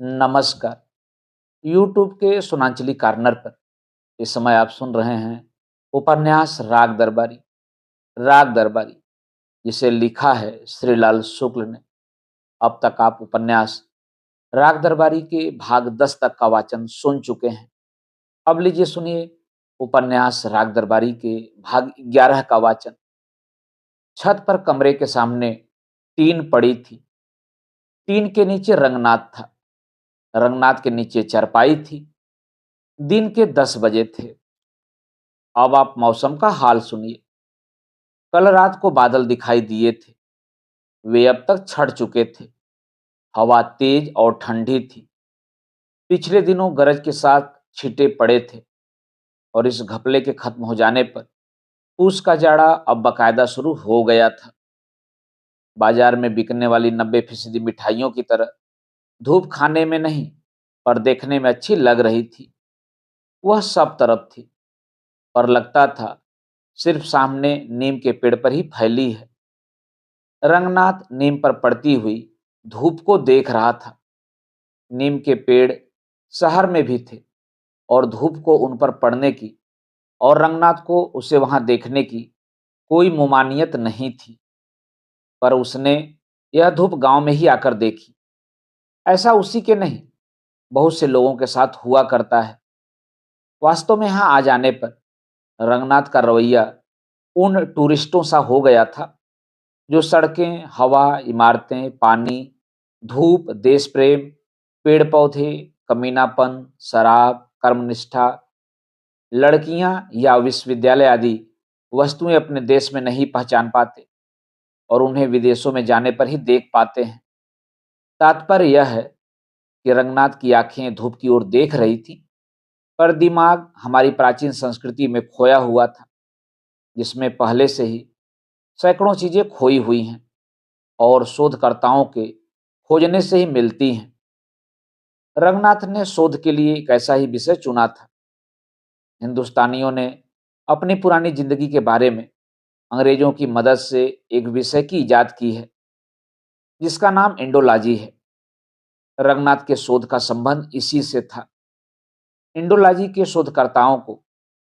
नमस्कार। यूट्यूब के सुनांचली कार्नर पर इस समय आप सुन रहे हैं उपन्यास राग दरबारी। राग दरबारी जिसे लिखा है श्रीलाल शुक्ल ने। अब तक आप उपन्यास राग दरबारी के भाग 10 तक का वाचन सुन चुके हैं। अब लीजिए सुनिए उपन्यास राग दरबारी के भाग 11 का वाचन। छत पर कमरे के सामने टीन पड़ी थी। टीन के नीचे रंगनाथ था। रंगनाथ के नीचे चारपाई थी। दिन के 10 बजे थे। अब आप मौसम का हाल सुनिए। कल रात को बादल दिखाई दिए थे। वे अब तक छट चुके थे। हवा तेज और ठंडी थी। पिछले दिनों गरज के साथ छींटे पड़े थे और इस घपले के खत्म हो जाने पर पूस का जाड़ा अब बकायदा शुरू हो गया था। बाजार में बिकने वाली 90% मिठाइयों की तरह धूप खाने में नहीं पर देखने में अच्छी लग रही थी। वह सब तरफ थी पर लगता था सिर्फ सामने नीम के पेड़ पर ही फैली है। रंगनाथ नीम पर पड़ती हुई धूप को देख रहा था। नीम के पेड़ शहर में भी थे और धूप को उन पर पड़ने की और रंगनाथ को उसे वहां देखने की कोई मुमानियत नहीं थी। पर उसने यह धूप गांव में ही आकर देखी। ऐसा उसी के नहीं, बहुत से लोगों के साथ हुआ करता है। वास्तव में यहाँ आ जाने पर रंगनाथ का रवैया उन टूरिस्टों सा हो गया था जो सड़कें, हवा, इमारतें, पानी, धूप, देश प्रेम, पेड़ पौधे, कमीनापन, शराब, कर्मनिष्ठा, लड़कियां या विश्वविद्यालय आदि वस्तुएं अपने देश में नहीं पहचान पाते और उन्हें विदेशों में जाने पर ही देख पाते हैं। तात्पर्य यह है कि रंगनाथ की आंखें धूप की ओर देख रही थी पर दिमाग हमारी प्राचीन संस्कृति में खोया हुआ था जिसमें पहले से ही सैकड़ों चीजें खोई हुई हैं और शोधकर्ताओं के खोजने से ही मिलती हैं। रंगनाथ ने शोध के लिए एक ऐसा ही विषय चुना था। हिंदुस्तानियों ने अपनी पुरानी जिंदगी के बारे में अंग्रेजों की मदद से एक विषय की इजाद की है जिसका नाम इंडोलॉजी है। रंगनाथ के शोध का संबंध इसी से था। इंडोलॉजी के शोधकर्ताओं को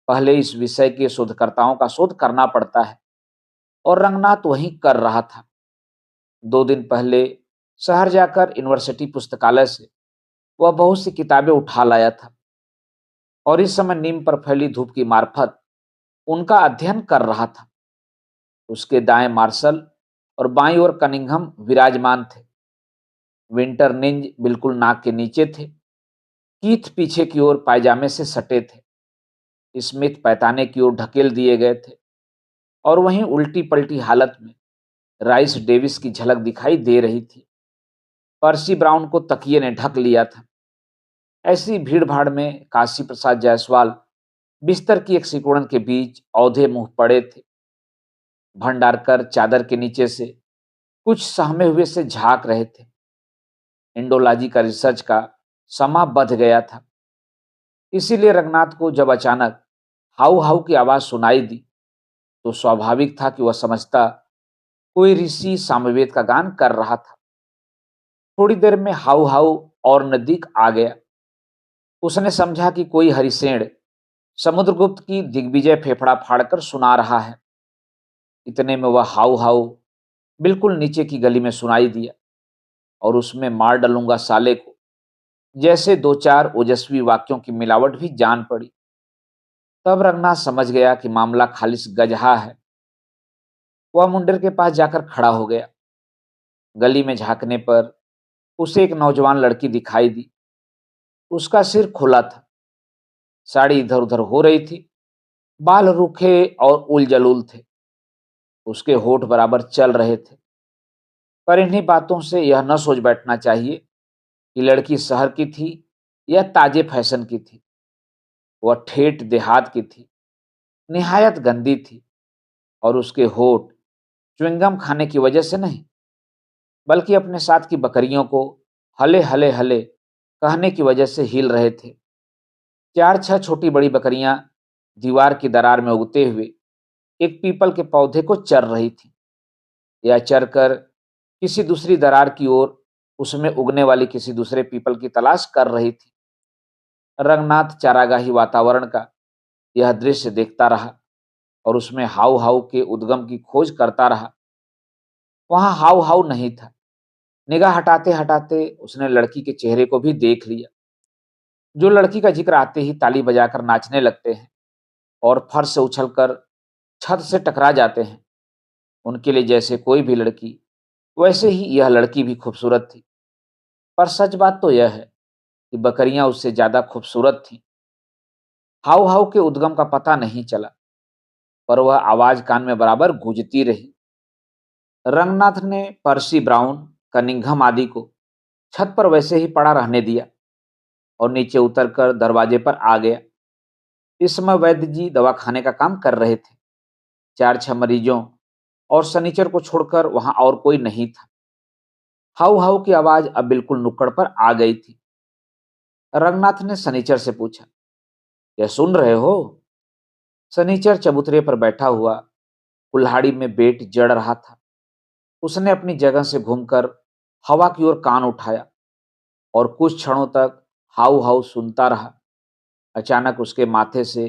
पहले इस विषय के शोधकर्ताओं का शोध करना पड़ता है और रंगनाथ वही कर रहा था। 2 दिन पहले शहर जाकर यूनिवर्सिटी पुस्तकालय से वह बहुत सी किताबें उठा लाया था और इस समय नीम पर फैली धूप की मार्फत उनका अध्ययन कर रहा था। उसके दाएं मार्शल और बाईं ओर कनिंघम विराजमान थे। विंटर निंज बिल्कुल नाक के नीचे थे। कीथ पीछे की ओर पायजामे से सटे थे। स्मिथ पैताने की ओर ढकेल दिए गए थे और वहीं उल्टी पलटी हालत में राइस डेविस की झलक दिखाई दे रही थी। पर्सी ब्राउन को तकिए ने ढक लिया था। ऐसी भीड़ भाड़ में काशी प्रसाद जायसवाल बिस्तर की एक सिकुड़न के बीच औधे मुंह पड़े थे। भंडारकर चादर के नीचे से कुछ सहमे हुए से झांक रहे थे। इंडोलॉजी का रिसर्च का समा बध गया था। इसीलिए रंगनाथ को जब अचानक हाउ हाउ की आवाज सुनाई दी तो स्वाभाविक था कि वह समझता कोई ऋषि सामवेद का गान कर रहा था। थोड़ी देर में हाउ हाउ और नजदीक आ गया। उसने समझा कि कोई हरिसेण समुद्रगुप्त की दिग्विजय फेफड़ा फाड़कर सुना रहा है। इतने में वह हाउ हाउ बिल्कुल नीचे की गली में सुनाई दिया और उसमें मार डालूंगा साले को जैसे 2-4 ओजस्वी वाक्यों की मिलावट भी जान पड़ी। तब रंगनाथ समझ गया कि मामला खालिस गजहा है। वह मुंडेर के पास जाकर खड़ा हो गया। गली में झांकने पर उसे एक नौजवान लड़की दिखाई दी। उसका सिर खुला था। साड़ी इधर उधर हो रही थी। बाल रूखे और उलजलूल थे। उसके होठ बराबर चल रहे थे। पर इन्हीं बातों से यह न सोच बैठना चाहिए कि लड़की शहर की थी या ताजे फैशन की थी। वह ठेठ देहात की थी। निहायत गंदी थी और उसके होठ च्युइंगम खाने की वजह से नहीं बल्कि अपने साथ की बकरियों को हले हले हले कहने की वजह से हिल रहे थे। 4-6 छोटी बड़ी बकरियां दीवार की दरार में उगते हुए एक पीपल के पौधे को चर रही थी या चरकर किसी दूसरी दरार की ओर उसमें उगने वाली किसी दूसरे पीपल की तलाश कर रही थी। रंगनाथ चारागाही वातावरण का यह दृश्य देखता रहा और उसमें हाउ हाउ के उद्गम की खोज करता रहा। वहां हाउ हाउ नहीं था। निगाह हटाते हटाते उसने लड़की के चेहरे को भी देख लिया, जो लड़की का जिक्र आते ही ताली बजाकर नाचने लगते हैं और फर्श से उछलकर छत से टकरा जाते हैं। उनके लिए जैसे कोई भी लड़की, वैसे ही यह लड़की भी खूबसूरत थी। पर सच बात तो यह है कि बकरियां उससे ज्यादा खूबसूरत थीं। हाउ हाउ के उद्गम का पता नहीं चला, पर वह आवाज कान में बराबर गूंजती रही। रंगनाथ ने पर्सी ब्राउन, कनिंघम आदि को छत पर वैसे ही पड़ा रहने दिया और नीचे उतरकर दरवाजे पर आ गया। इस समय वैद्य जी दवाखाने का काम कर रहे थे। 4-6 मरीजों और सनीचर को छोड़कर वहां और कोई नहीं था। हाउ हाउ की आवाज अब बिल्कुल नुक्कड़ पर आ गई थी। रंगनाथ ने सनीचर से पूछा, यह सुन रहे हो? सनीचर चबूतरे पर बैठा हुआ कुल्हाड़ी में बेट जड़ रहा था। उसने अपनी जगह से घूमकर हवा की ओर कान उठाया और कुछ क्षणों तक हाउ हाउ सुनता रहा। अचानक उसके माथे से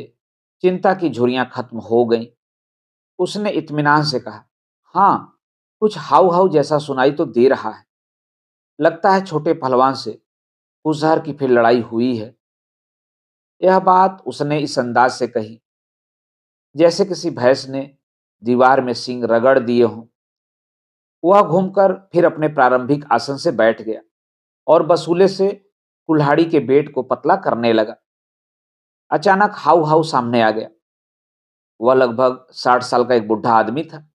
चिंता की झुर्रियां खत्म हो गईं। उसने इत्मीनान से कहा, हाँ, कुछ हाउ हाउ जैसा सुनाई तो दे रहा है। लगता है छोटे पहलवान से कुशहर की फिर लड़ाई हुई है। यह बात उसने इस अंदाज से कही जैसे किसी भैंस ने दीवार में सींग रगड़ दिए हों। वह घूमकर फिर अपने प्रारंभिक आसन से बैठ गया और बसूले से कुल्हाड़ी के बेट को पतला करने लगा। अचानक हाउ हाउ सामने आ गया। वह लगभग 60 साल का एक बुढ़ा आदमी था,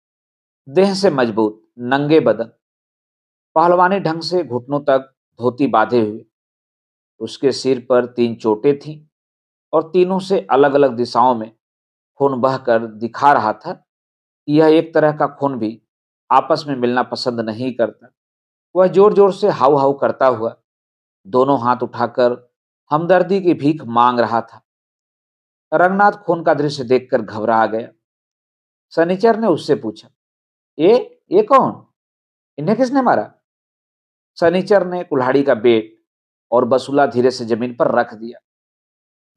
देह से मजबूत, नंगे बदन, पहलवानी ढंग से घुटनों तक धोती बांधे हुए। उसके सिर पर 3 चोटें थीं और तीनों से अलग अलग दिशाओं में खून बहकर दिखा रहा था कि यह एक तरह का खून भी आपस में मिलना पसंद नहीं करता। वह जोर जोर से हाउ हाउ करता हुआ दोनों हाथ उठाकर हमदर्दी की भीख मांग रहा था। रंगनाथ खून का दृश्य देखकर घबरा गया। सनीचर ने उससे पूछा, ये ये कौन? इन्हें किसने मारा? सनीचर ने कुल्हाड़ी का बेट और बसूला धीरे से जमीन पर रख दिया।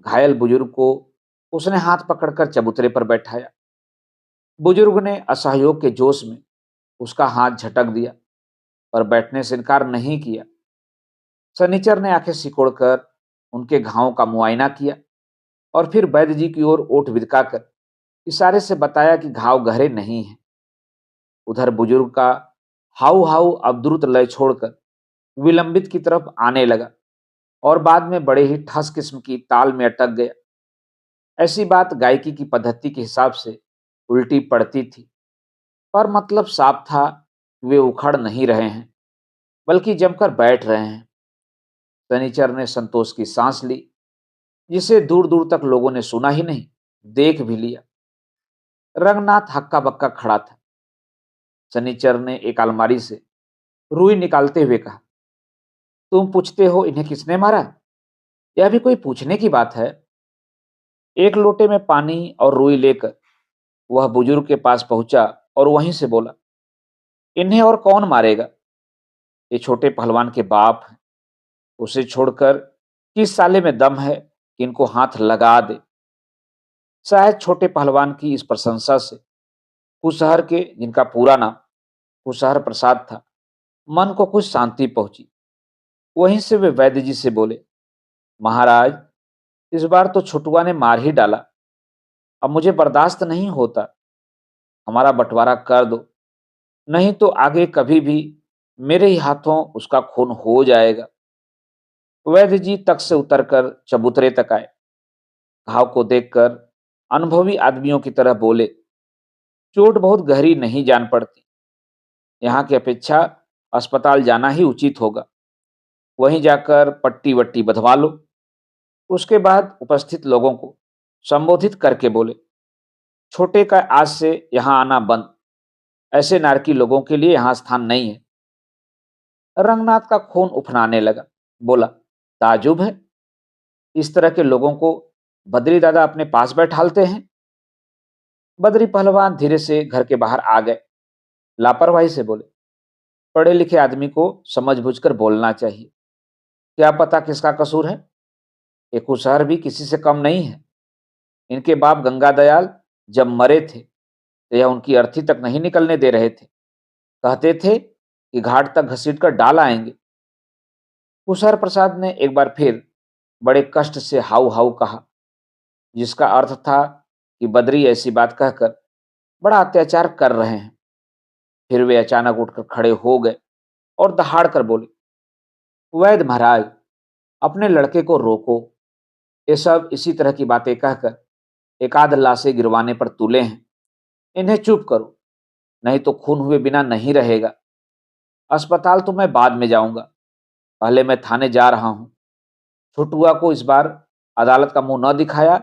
घायल बुजुर्ग को उसने हाथ पकड़कर चबूतरे पर बैठाया। बुजुर्ग ने असहयोग के जोश में उसका हाथ झटक दिया, पर बैठने से इनकार नहीं किया। सनीचर ने आंखें सिकोड़कर उनके घावों का मुआयना किया और फिर वैद्य जी की ओर ओठ बिदकाकर इशारे से बताया कि घाव गहरे नहीं हैं। उधर बुजुर्ग का हाउ हाउ अब द्रुत लय छोड़कर विलंबित की तरफ आने लगा और बाद में बड़े ही ठस किस्म की ताल में अटक गया। ऐसी बात गायकी की पद्धति के हिसाब से उल्टी पड़ती थी, पर मतलब साफ था कि वे उखड़ नहीं रहे हैं, बल्कि जमकर बैठ रहे हैं। शनिचर ने संतोष की सांस ली, जिसे दूर दूर तक लोगों ने सुना ही नहीं, देख भी लिया। रंगनाथ हक्का बक्का खड़ा था। शनिचर ने एक अलमारी से रुई निकालते हुए कहा, तुम पूछते हो इन्हें किसने मारा? यह भी कोई पूछने की बात है? एक लोटे में पानी और रुई लेकर वह बुजुर्ग के पास पहुंचा और वहीं से बोला, इन्हें और कौन मारेगा? ये छोटे पहलवान के बाप हैं। उसे छोड़कर किस साले में दम है कि इनको हाथ लगा दे? शायद छोटे पहलवान की इस प्रशंसा से कुशहर के, जिनका पूरा नाम कुशहर प्रसाद था, मन को कुछ शांति पहुंची। वहीं से वे वैद्य जी से बोले, महाराज, इस बार तो छुटुआ ने मार ही डाला। अब मुझे बर्दाश्त नहीं होता। हमारा बंटवारा कर दो, नहीं तो आगे कभी भी मेरे ही हाथों उसका खून हो जाएगा। वैद्य जी तख्त से उतरकर चबूतरे तक आए। घाव को देखकर अनुभवी आदमियों की तरह बोले, चोट बहुत गहरी नहीं जान पड़ती। यहाँ की अपेक्षा अस्पताल जाना ही उचित होगा। वहीं जाकर पट्टी वट्टी बंधवा लो। उसके बाद उपस्थित लोगों को संबोधित करके बोले, छोटे का आज से यहाँ आना बंद। ऐसे नारकी लोगों के लिए यहाँ स्थान नहीं है। रंगनाथ का खून उफनाने लगा। बोला, ताजुब है, इस तरह के लोगों को बद्री दादा अपने पास बैठालते हैं। बद्री पहलवान धीरे से घर के बाहर आ गए। लापरवाही से बोले, पढ़े लिखे आदमी को समझ-बूझकर बोलना चाहिए। क्या पता किसका कसूर है? ये कुशहर भी किसी से कम नहीं है। इनके बाप गंगा दयाल जब मरे थे, तो यह उनकी अर्थी तक नहीं निकलने दे रहे थे। कहते थे कि घाट तक घसीट कर डाल आएंगे। कुशहर प्रसाद ने एक बार फिर बड़े कष्ट से हाउ हाउ कहा, जिसका अर्थ था कि बद्री ऐसी बात कहकर बड़ा अत्याचार कर रहे हैं। फिर वे अचानक उठकर खड़े हो गए और दहाड़ कर बोले, वैद्य महाराज, अपने लड़के को रोको। ये सब इसी तरह की बातें कहकर एक आध लाशें गिरवाने पर तुले हैं। इन्हें चुप करो, नहीं तो खून हुए बिना नहीं रहेगा। अस्पताल तो मैं बाद में जाऊंगा, पहले मैं थाने जा रहा हूं। छोटुआ को इस बार अदालत का मुंह न दिखाया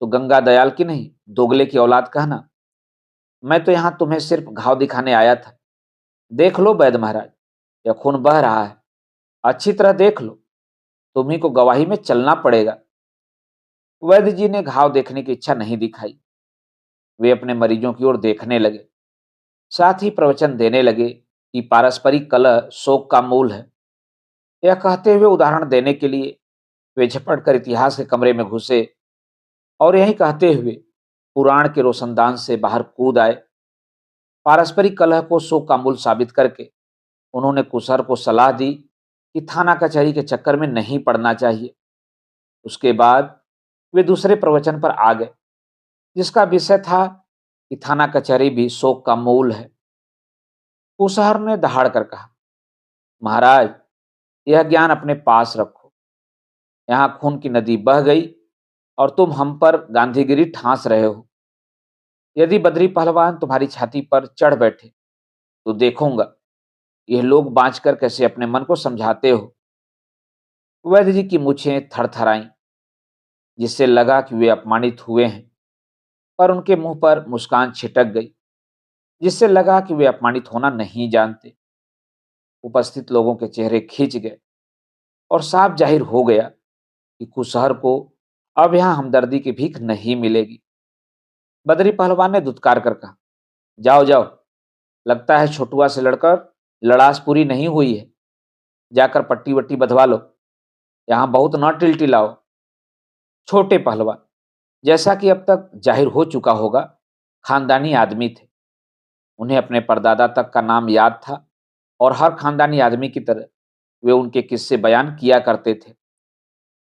तो गंगा दयाल की नहीं, दोगले की औलाद कहना। मैं तो यहां तुम्हें सिर्फ घाव दिखाने आया था। देख लो वैद्य महाराज, यह खून बह रहा है। अच्छी तरह देख लो, तुम्ही को गवाही में चलना पड़ेगा। वैद्य जी ने घाव देखने की इच्छा नहीं दिखाई। वे अपने मरीजों की ओर देखने लगे, साथ ही प्रवचन देने लगे कि पारस्परिक कलह शोक का मूल है। यह कहते हुए उदाहरण देने के लिए वे झपट कर इतिहास के कमरे में घुसे और यही कहते हुए पुराण के रोशनदान से बाहर कूद आए। पारस्परिक कलह को शोक का मूल साबित करके उन्होंने कुशहर को सलाह दी कि थाना कचहरी के चक्कर में नहीं पड़ना चाहिए। उसके बाद वे दूसरे प्रवचन पर आ गए, जिसका विषय था कि थाना कचहरी भी शोक का मूल है। कुशहर ने दहाड़ कर कहा, महाराज, यह ज्ञान अपने पास रखो। यहाँ खून की नदी बह गई और तुम हम पर गांधीगिरी ठांस रहे हो। यदि बद्री पहलवान तुम्हारी छाती पर चढ़ बैठे तो देखूंगा यह लोग बांचकर कैसे अपने मन को समझाते हो। वैद्य जी की मूछें थरथराईं, जिससे लगा कि वे अपमानित हुए हैं, पर उनके मुंह पर मुस्कान छिटक गई, जिससे लगा कि वे अपमानित होना नहीं जानते। उपस्थित लोगों के चेहरे खींच गए और साफ जाहिर हो गया कि कुशहर को अब यहां हमदर्दी की भीख नहीं मिलेगी। बदरी पहलवान ने दुत्कार कर कहा, जाओ जाओ, लगता है छोटुआ से लड़कर लड़ास पूरी नहीं हुई है। जाकर पट्टी वट्टी बंधवा लो, यहां बहुत न टिलटिलाओ। छोटे पहलवान, जैसा कि अब तक जाहिर हो चुका होगा, खानदानी आदमी थे। उन्हें अपने परदादा तक का नाम याद था और हर खानदानी आदमी की तरह वे उनके किस्से बयान किया करते थे।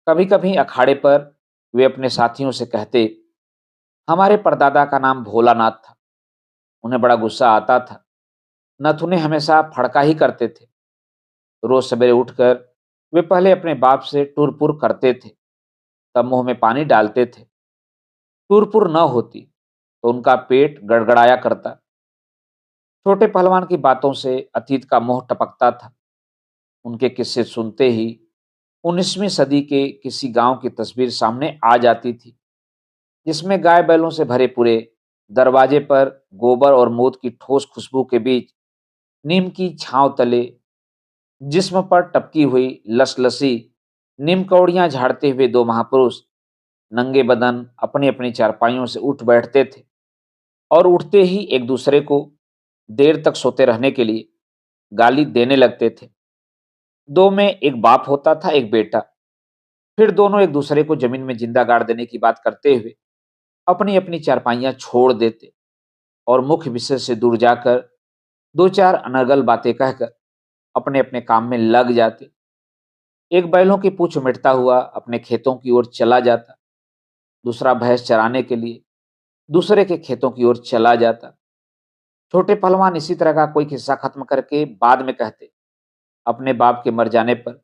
कभी कभी अखाड़े पर वे अपने साथियों से कहते, हमारे परदादा का नाम भोलानाथ था। उन्हें बड़ा गुस्सा आता था। नथुने हमेशा फड़का ही करते थे। रोज सवेरे उठकर वे पहले अपने बाप से टुरपुर करते थे, तब मुंह में पानी डालते थे। टुरपुर न होती तो उनका पेट गड़गड़ाया करता। छोटे पहलवान की बातों से अतीत का मोह टपकता था। उनके किस्से सुनते ही 19वीं सदी के किसी गांव की तस्वीर सामने आ जाती थी, जिसमें गाय बैलों से भरे पूरे दरवाजे पर गोबर और मूत की ठोस खुशबू के बीच नीम की छांव तले जिस्म पर टपकी हुई लसलसी नीम कौड़ियां झाड़ते हुए दो महापुरुष नंगे बदन अपनी अपनी चारपाइयों से उठ बैठते थे और उठते ही एक दूसरे को देर तक सोते रहने के लिए गाली देने लगते थे। दो में एक बाप होता था, एक बेटा। फिर दोनों एक दूसरे को जमीन में जिंदा गाड़ देने की बात करते हुए अपनी अपनी चारपाइयां छोड़ देते और मुख्य विषय से दूर जाकर दो चार अनर्गल बातें कहकर अपने अपने काम में लग जाते। एक बैलों की पूंछ मिटता हुआ अपने खेतों की ओर चला जाता, दूसरा भैंस चराने के लिए दूसरे के खेतों की ओर चला जाता। छोटे पहलवान इसी तरह का कोई किस्सा खत्म करके बाद में कहते, अपने बाप के मर जाने पर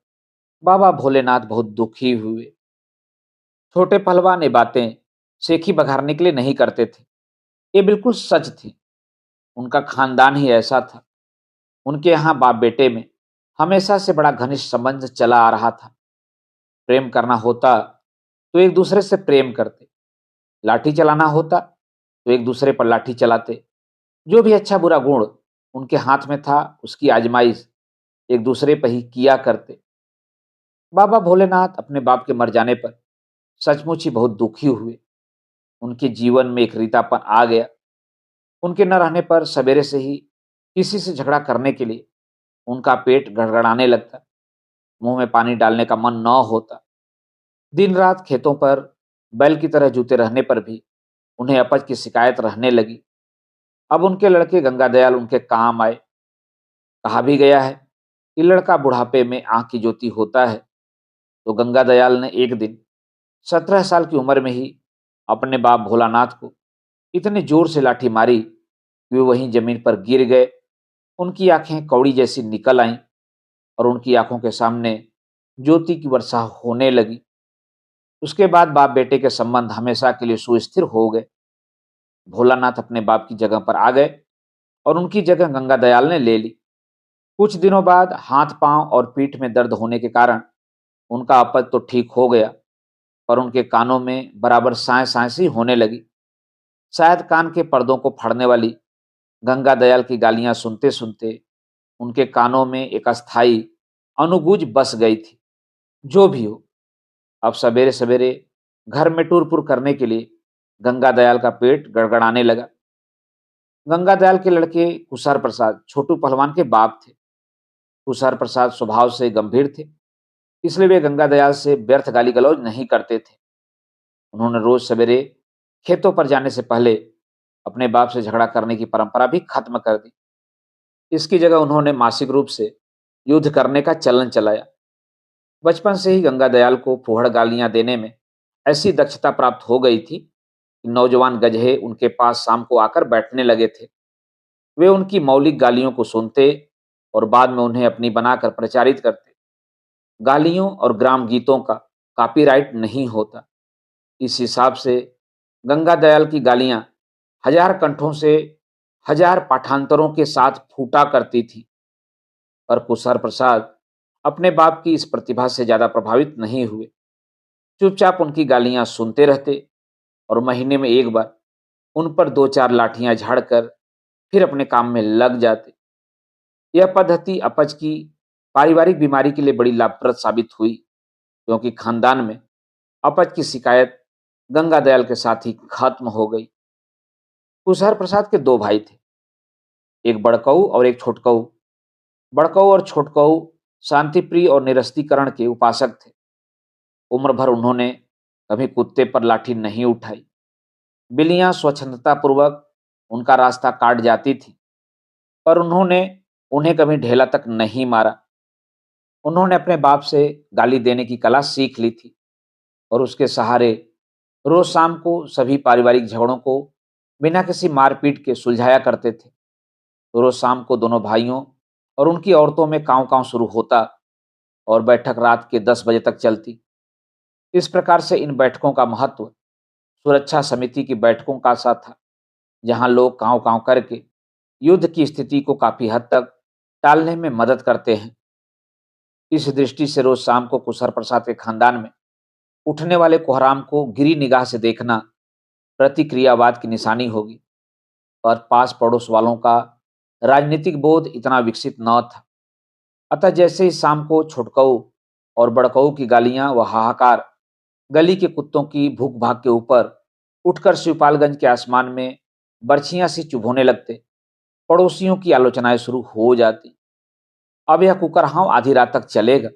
बाबा भोलेनाथ बहुत दुखी हुए। छोटे पहलवान ये बातें सेखी बघारने के लिए नहीं करते थे, ये बिल्कुल सच थी। उनका खानदान ही ऐसा था। उनके यहाँ बाप बेटे में हमेशा से बड़ा घनिष्ठ संबंध चला आ रहा था। प्रेम करना होता तो एक दूसरे से प्रेम करते, लाठी चलाना होता तो एक दूसरे पर लाठी चलाते। जो भी अच्छा बुरा गुण उनके हाथ में था, उसकी आजमाइश एक दूसरे पर ही किया करते। बाबा भोलेनाथ अपने बाप के मर जाने पर सचमुच ही बहुत दुखी हुए। उनके जीवन में एक रीतापन आ गया। उनके न रहने पर सवेरे से ही किसी से झगड़ा करने के लिए उनका पेट गड़गड़ाने लगता, मुंह में पानी डालने का मन न होता। दिन रात खेतों पर बैल की तरह जूते रहने पर भी उन्हें अपच की शिकायत रहने लगी। अब उनके लड़के गंगादयाल उनके काम आए। कहा भी गया है कि लड़का बुढ़ापे में आंख की ज्योति होता है। तो गंगादयाल ने एक दिन 17 साल की उम्र में ही अपने बाप भोलानाथ को इतने जोर से लाठी मारी कि वे वहीं जमीन पर गिर गए। उनकी आंखें कौड़ी जैसी निकल आईं और उनकी आंखों के सामने ज्योति की वर्षा होने लगी। उसके बाद बाप बेटे के संबंध हमेशा के लिए सुस्थिर हो गए। भोलानाथ अपने बाप की जगह पर आ गए और उनकी जगह गंगादयाल ने ले ली। कुछ दिनों बाद हाथ पांव और पीठ में दर्द होने के कारण उनका अपच तो ठीक हो गया, पर उनके कानों में बराबर साय साय सी होने लगी। शायद कान के पर्दों को फाड़ने वाली गंगादयाल की गालियां सुनते सुनते उनके कानों में एक अस्थाई अनुगूंज बस गई थी। जो भी हो, अब सवेरे सवेरे घर में टूर-फूर करने के लिए गंगादयाल का पेट गड़गड़ाने लगा। गंगादयाल के लड़के कुसार प्रसाद छोटू पहलवान के बाप थे। कुसार प्रसाद स्वभाव से गंभीर थे, इसलिए वे गंगादयाल से व्यर्थ गाली गलौज नहीं करते थे। उन्होंने रोज सवेरे खेतों पर जाने से पहले अपने बाप से झगड़ा करने की परंपरा भी खत्म कर दी। इसकी जगह उन्होंने मासिक रूप से युद्ध करने का चलन चलाया। बचपन से ही गंगादयाल को फूहड़ गालियां देने में ऐसी दक्षता प्राप्त हो गई थी कि नौजवान गजहे उनके पास शाम को आकर बैठने लगे थे। वे उनकी मौलिक गालियों को सुनते और बाद में उन्हें अपनी बनाकर प्रचारित करते। गालियों और ग्राम गीतों का कॉपीराइट नहीं होता। इस हिसाब से गंगादयाल की गालियां हजार कंठों से हजार पाठांतरों के साथ फूटा करती थी। पर कुशर प्रसाद अपने बाप की इस प्रतिभा से ज्यादा प्रभावित नहीं हुए। चुपचाप उनकी गालियां सुनते रहते और महीने में एक बार उन पर दो चार लाठियां झाड़कर फिर अपने काम में लग जाते। यह पद्धति अपच की पारिवारिक बीमारी के लिए बड़ी लाभप्रद साबित हुई, क्योंकि खानदान में अपच की शिकायत गंगादयाल के साथ ही खत्म हो गई। कुशहर प्रसाद के दो भाई थे, एक बड़कऊ और एक छोटकऊ। बड़कऊ और छोटकऊ शांतिप्रिय और निरस्तीकरण के उपासक थे। उम्र भर उन्होंने कभी कुत्ते पर लाठी नहीं उठाई। बिल्लियां स्वच्छंदता पूर्वक उनका रास्ता काट जाती थी, पर उन्होंने उन्हें कभी ढेला तक नहीं मारा। उन्होंने अपने बाप से गाली देने की कला सीख ली थी और उसके सहारे रोज शाम को सभी पारिवारिक झगड़ों को बिना किसी मारपीट के सुलझाया करते थे। तो रोज शाम को दोनों भाइयों और उनकी औरतों में कांव कांव शुरू होता और बैठक रात के 10 बजे तक चलती। इस प्रकार से इन बैठकों का महत्व सुरक्षा समिति की बैठकों का सा था, जहां लोग कांव कांव करके युद्ध की स्थिति को काफी हद तक टालने में मदद करते हैं। इस दृष्टि से रोज शाम को कुशर प्रसाद के खानदान में उठने वाले कोहराम को गिरी निगाह से देखना प्रतिक्रियावाद की निशानी होगी। पर पास पड़ोस वालों का राजनीतिक बोध इतना विकसित न था। अतः जैसे ही शाम को छुटकऊ और बड़कऊ की गालियां व हाहाकार गली के कुत्तों की भूख भाग के ऊपर उठकर शिवपालगंज के आसमान में बर्छियां सी चुभोने लगते, पड़ोसियों की आलोचनाएं शुरू हो जाती। अब यह कुकरहाव आधी रात तक चलेगा।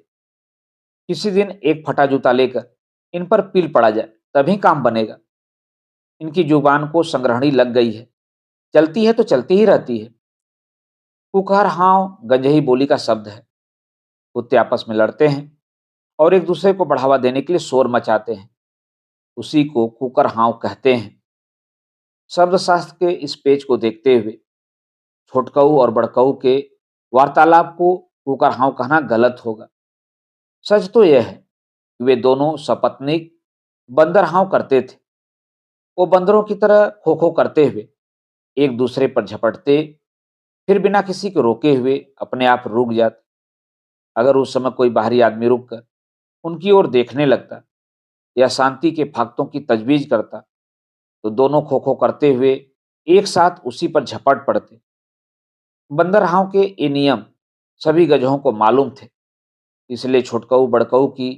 किसी दिन एक फटा जूता लेकर इन पर पील पड़ा जाए, तभी काम बनेगा। इनकी जुबान को संग्रहणी लग गई है, चलती है तो चलती ही रहती है। कुकरहाव गंजही बोली का शब्द है। कुत्ते आपस में लड़ते हैं और एक दूसरे को बढ़ावा देने के लिए शोर मचाते हैं। उसी को कुकरहाव कहते हैं। शब्द शास्त्र के इस पेज को देखते हुए छोटकऊ और बड़कऊ के वार्तालाप को कुकरहाव कहना गलत होगा। सच तो यह है कि वे दोनों सपत्नीक बंदरहाव करते थे। वो बंदरों की तरह खो खो करते हुए एक दूसरे पर झपटते, फिर बिना किसी को रोके हुए अपने आप रुक जाते। अगर उस समय कोई बाहरी आदमी रुककर उनकी ओर देखने लगता या शांति के फाख्तों की तजवीज करता, तो दोनों खो खो करते हुए एक साथ उसी पर झपट पड़ते। बंदरहाव के ये नियम सभी गजहों को मालूम थे, इसलिए छोटकऊ बड़कऊ की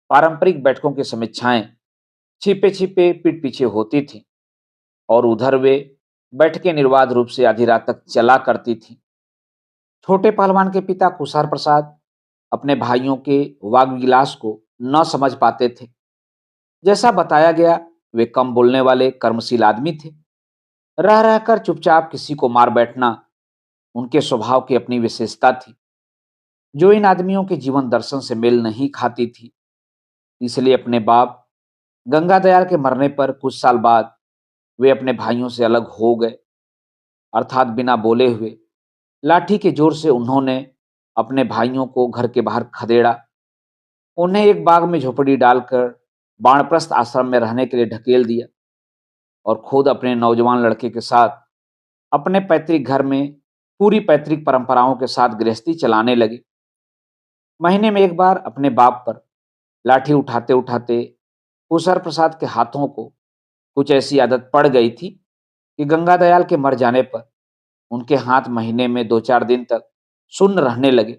पारंपरिक बैठकों की समीक्षाएं छिपे छिपे पीठ पीछे होती थी और उधर वे बैठकें निर्बाध रूप से आधी रात तक चला करती थी। छोटे पहलवान के पिता कुसार प्रसाद अपने भाइयों के वाग्विलास को न समझ पाते थे। जैसा बताया गया, वे कम बोलने वाले कर्मशील आदमी थे। रह रहकर चुपचाप किसी को मार बैठना उनके स्वभाव की अपनी विशेषता थी, जो इन आदमियों के जीवन दर्शन से मेल नहीं खाती थी। इसलिए अपने बाप गंगादयाल के मरने पर कुछ साल बाद वे अपने भाइयों से अलग हो गए, अर्थात बिना बोले हुए। लाठी के जोर से उन्होंने अपने भाइयों को घर के बाहर खदेड़ा, उन्हें एक बाग में झोपड़ी डालकर बाणप्रस्थ आश्रम में रहने के लिए ढकेल दिया और खुद अपने नौजवान लड़के के साथ अपने पैतृक घर में पूरी पैतृक परंपराओं के साथ गृहस्थी चलाने लगे। महीने में एक बार अपने बाप पर लाठी उठाते उठाते कुशर प्रसाद के हाथों को कुछ ऐसी आदत पड़ गई थी कि गंगादयाल के मर जाने पर उनके हाथ महीने में 2-4 दिन तक सुन्न रहने लगे।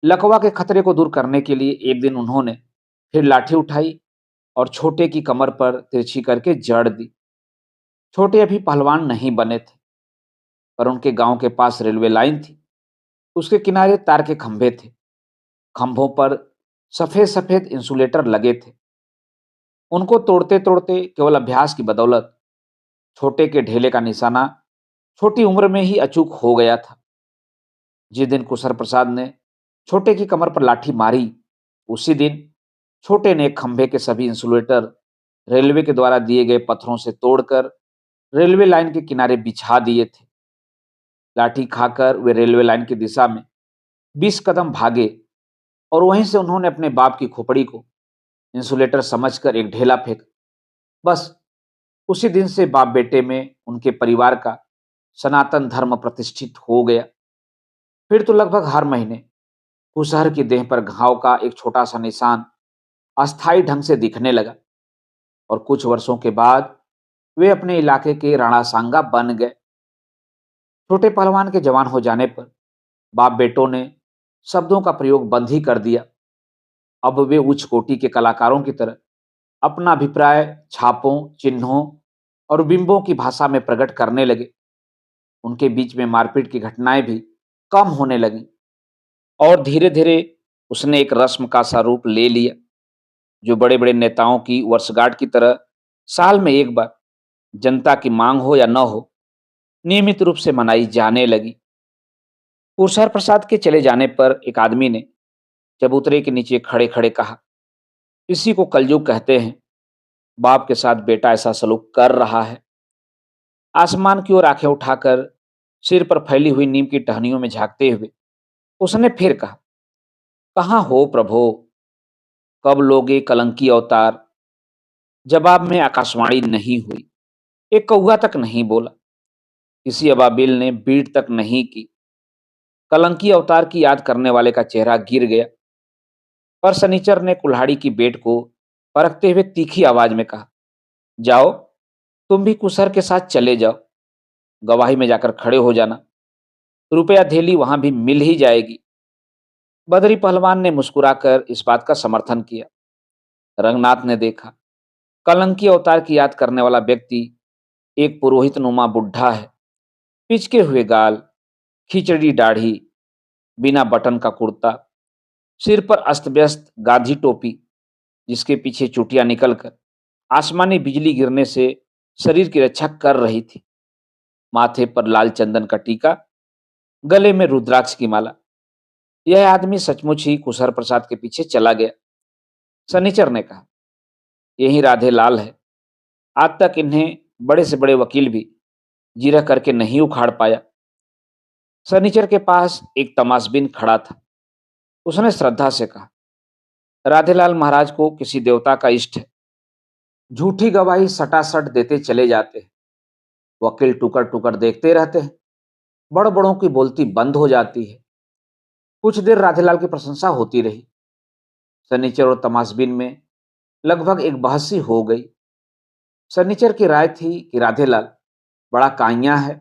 लकवा के खतरे को दूर करने के लिए एक दिन उन्होंने फिर लाठी उठाई और छोटे की कमर पर तिरछी करके जड़ दी। छोटे अभी पहलवान नहीं बने थे, पर उनके गांव के पास रेलवे लाइन थी। उसके किनारे तार के खंभे थे। खंभों पर सफेद सफेद इंसुलेटर लगे थे। उनको तोड़ते तोड़ते केवल अभ्यास की बदौलत छोटे के ढेले का निशाना छोटी उम्र में ही अचूक हो गया था। जिस दिन कुशर प्रसाद ने छोटे की कमर पर लाठी मारी, उसी दिन छोटे ने एक खंभे के सभी इंसुलेटर रेलवे के द्वारा दिए गए पत्थरों से तोड़कर रेलवे लाइन के किनारे बिछा दिए थे। लाठी खाकर वे रेलवे लाइन की दिशा में 20 कदम भागे और वहीं से उन्होंने अपने बाप की खोपड़ी को इंसुलेटर समझकर एक ढेला फेंका। बस उसी दिन से बाप बेटे में उनके परिवार का सनातन धर्म प्रतिष्ठित हो गया। फिर तो लगभग हर महीने कुशहर की देह पर घाव का एक छोटा सा निशान अस्थायी ढंग से दिखने लगा और कुछ वर्षों के बाद वे अपने इलाके के राणा सांगा बन गए। छोटे पहलवान के जवान हो जाने पर बाप बेटों ने शब्दों का प्रयोग बंद ही कर दिया। अब वे उच्च कोटि के कलाकारों की तरह अपना अभिप्राय छापों, चिन्हों और बिंबों की भाषा में प्रकट करने लगे। उनके बीच में मारपीट की घटनाएं भी कम होने लगीं और धीरे धीरे उसने एक रस्म का सा रूप ले लिया, जो बड़े बड़े नेताओं की वर्षगांठ की तरह साल में एक बार, जनता की मांग हो या न हो, नियमित रूप से मनाई जाने लगी। कुशर प्रसाद के चले जाने पर एक आदमी ने चबूतरे के नीचे खड़े खड़े कहा, इसी को कलयुग कहते हैं। बाप के साथ बेटा ऐसा सलूक कर रहा है। आसमान की ओर आंखें उठाकर सिर पर फैली हुई नीम की टहनियों में झांकते हुए उसने फिर कहा, कहाँ हो प्रभो, कब लोगे कलंकी अवतार। जवाब में आकाशवाणी नहीं हुई। एक कौवा तक नहीं बोला। किसी अबाबिल ने बीट तक नहीं की। कलंकी अवतार की याद करने वाले का चेहरा गिर गया। पर सनीचर ने कुल्हाड़ी की बेट को परखते हुए तीखी आवाज में कहा, जाओ, तुम भी कुशर के साथ चले जाओ। गवाही में जाकर खड़े हो जाना। रुपया धेली वहां भी मिल ही जाएगी। बदरी पहलवान ने मुस्कुराकर इस बात का समर्थन किया। रंगनाथ ने देखा, कलंकी अवतार की याद करने वाला व्यक्ति एक पुरोहित नुमा बुढ़ा है। पिचके हुए गाल, खिचड़ी दाढ़ी, बिना बटन का कुर्ता, सिर पर अस्त व्यस्त गांधी टोपी जिसके पीछे चुटिया निकलकर आसमानी बिजली गिरने से शरीर की रक्षा कर रही थी। माथे पर लाल चंदन का टीका, गले में रुद्राक्ष की माला। यह आदमी सचमुच ही कुशर प्रसाद के पीछे चला गया। सनीचर ने कहा, यही राधे लाल है। आज तक इन्हें बड़े से बड़े वकील भी जिरह करके नहीं उखाड़ पाया। सनीचर के पास एक तमाशबीन खड़ा था। उसने श्रद्धा से कहा, राधेलाल महाराज को किसी देवता का इष्ट है। झूठी गवाही सटासट देते चले जाते हैं। वकील टुकर टुकर देखते रहते हैं। बड़ बड़ों की बोलती बंद हो जाती है। कुछ देर राधेलाल की प्रशंसा होती रही। सनीचर और तमाशबीन में लगभग एक बहस सी हो गई। सनीचर की राय थी कि राधेलाल बड़ा काइया है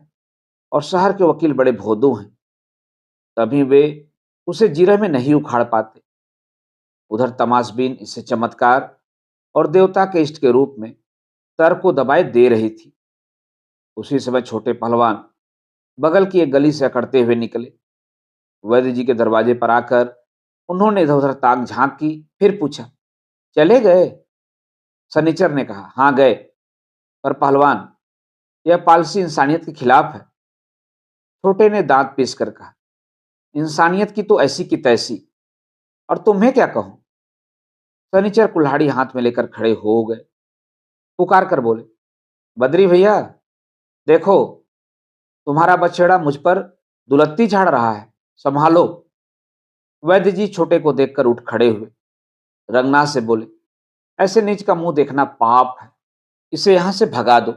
और शहर के वकील बड़े भोदू हैं, तभी वे उसे जिरह में नहीं उखाड़ पाते। उधर तमाशबीन इसे चमत्कार और देवता के इष्ट के रूप में तर्क को दबाए दे रही थी। उसी समय छोटे पहलवान बगल की एक गली से अकड़ते हुए निकले। वैद्य जी के दरवाजे पर आकर उन्होंने इधर उधर ताक झांक की, फिर पूछा, चले गए? सनीचर ने कहा, हाँ गए। पर पहलवान, यह पॉलिसी इंसानियत के खिलाफ है। छोटे ने दांत पीस कर कहा, इंसानियत की तो ऐसी की तैसी, और तुम्हें क्या कहूं? सनीचर कुल्हाड़ी हाथ में लेकर खड़े हो गए, पुकार कर बोले, बद्री भैया, देखो, तुम्हारा बछड़ा मुझ पर दुलत्ती झाड़ रहा है, संभालो। वैद्य जी छोटे को देखकर उठ खड़े हुए, रंगनाथ से बोले, ऐसे नीच का मुंह देखना पाप है, इसे यहां से भगा दो।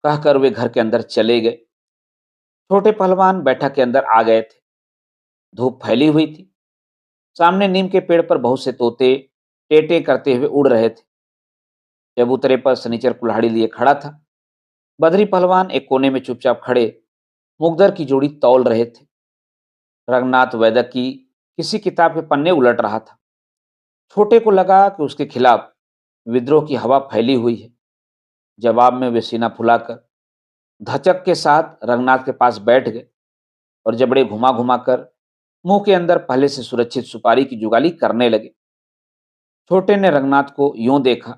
कहकर वे घर के अंदर चले गए। छोटे पहलवान बैठक के अंदर आ गए थे। धूप फैली हुई थी। सामने नीम के पेड़ पर बहुत से तोते टेटे करते हुए उड़ रहे थे। चबूतरे पर सनीचर कुल्हाड़ी लिए खड़ा था। बद्री पहलवान एक कोने में चुपचाप खड़े मुगदर की जोड़ी तौल रहे थे। रंगनाथ वैदक की किसी किताब के पन्ने उलट रहा था। छोटे को लगा कि उसके खिलाफ विद्रोह की हवा फैली हुई है। जवाब में वे सीना फुलाकर धचक के साथ रंगनाथ के पास बैठ गए और जबड़े घुमा घुमा कर मुंह के अंदर पहले से सुरक्षित सुपारी की जुगाली करने लगे। छोटे ने रंगनाथ को यूं देखा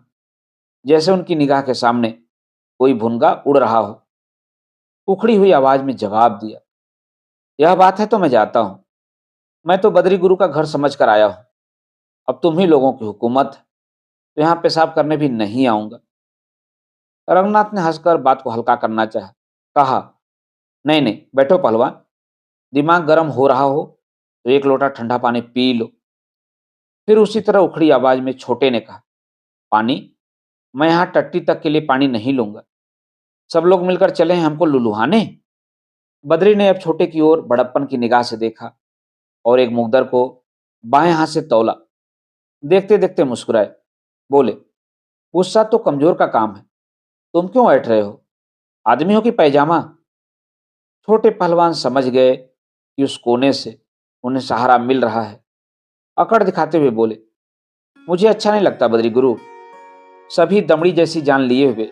जैसे उनकी निगाह के सामने कोई भुनगा उड़ रहा हो। उखड़ी हुई आवाज में जवाब दिया, यह बात है तो मैं जाता हूं। मैं तो बद्री गुरु का घर समझ कर आया हूं। अब तुम ही लोगों की हुकूमत है, तो यहां पेशाब करने भी नहीं आऊंगा। रंगनाथ ने हंसकर बात को हल्का करना चाहा। कहा, नहीं नहीं, बैठो पहलवान, दिमाग गर्म हो रहा हो तो एक लोटा ठंडा पानी पी लो। फिर उसी तरह उखड़ी आवाज में छोटे ने कहा, पानी? मैं यहां टट्टी तक के लिए पानी नहीं लूंगा। सब लोग मिलकर चले हैं हमको लुलुहाने? बद्री ने अब छोटे की ओर बड़प्पन की निगाह से देखा और एक मुगदर को बाएं हाथ से तौला। देखते देखते मुस्कुराए, बोले, गुस्सा तो कमजोर का काम है, तुम क्यों ऐठ रहे हो? आदमी हो कि पैजामा? छोटे पहलवान समझ गए कि उस कोने से उन्हें सहारा मिल रहा है। अकड़ दिखाते हुए बोले, मुझे अच्छा नहीं लगता बद्री गुरु। सभी दमड़ी जैसी जान लिए हुए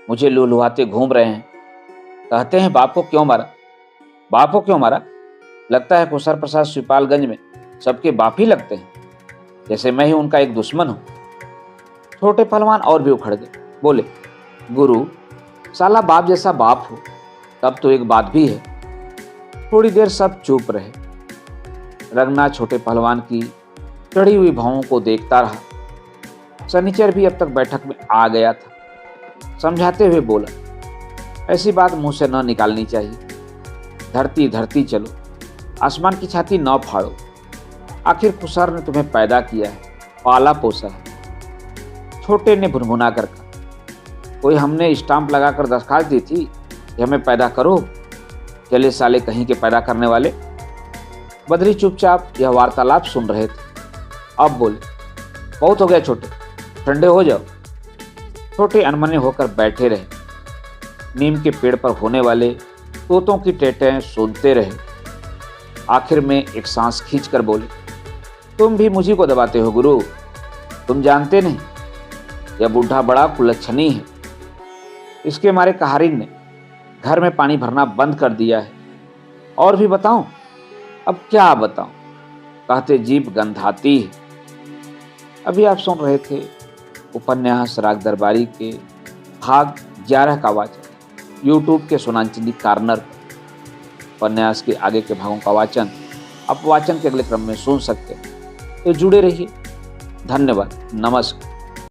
मुझे लुलुहाते घूम रहे हैं। कहते हैं बाप को क्यों मारा? बाप को क्यों मारा? लगता है कुशर प्रसाद शिवपालगंज में सबके बाप ही लगते हैं, जैसे मैं ही उनका एक दुश्मन हूं। छोटे पहलवान और भी उखड़ गए, बोले, गुरु, साला बाप जैसा बाप हो तब तो एक बात भी है। थोड़ी देर सब चुप रहे। रंगनाथ छोटे पहलवान की चढ़ी हुई भावों को देखता रहा। सनीचर भी अब तक बैठक में आ गया था। समझाते हुए बोला, ऐसी बात मुंह से न निकालनी चाहिए। धरती धरती चलो, आसमान की छाती न फाड़ो। आखिर खुसर ने तुम्हें पैदा किया है, पाला पोसा है। छोटे ने भुनभुना कर कहा, कोई हमने स्टाम्प लगाकर दरखास्त दी थी कि हमें पैदा करो? चले साले कहीं के पैदा करने वाले। बद्री चुपचाप यह वार्तालाप सुन रहे थे। अब बोले, बहुत हो गया छोटे, ठंडे हो जाओ। छोटे अनमने होकर बैठे रहे। नीम के पेड़ पर होने वाले तोतों की टेटें सुनते रहे। आखिर में एक सांस खींचकर बोले, तुम भी मुझी को दबाते हो गुरु। तुम जानते नहीं, यह बूढ़ा बड़ा कुलच्छनी है। इसके मारे कहारिन ने घर में पानी भरना बंद कर दिया है। और भी बताऊं? अब क्या बताऊं, कहते जीभ गंधाती है। अभी आप सुन रहे थे उपन्यास राग दरबारी के भाग 11 का वाचन यूट्यूब के सोनांचली कार्नर पर। उपन्यास के आगे के भागों का वाचन आप वाचन के अगले क्रम में सुन सकते हैं। तो जुड़े रहिए। धन्यवाद। नमस्कार।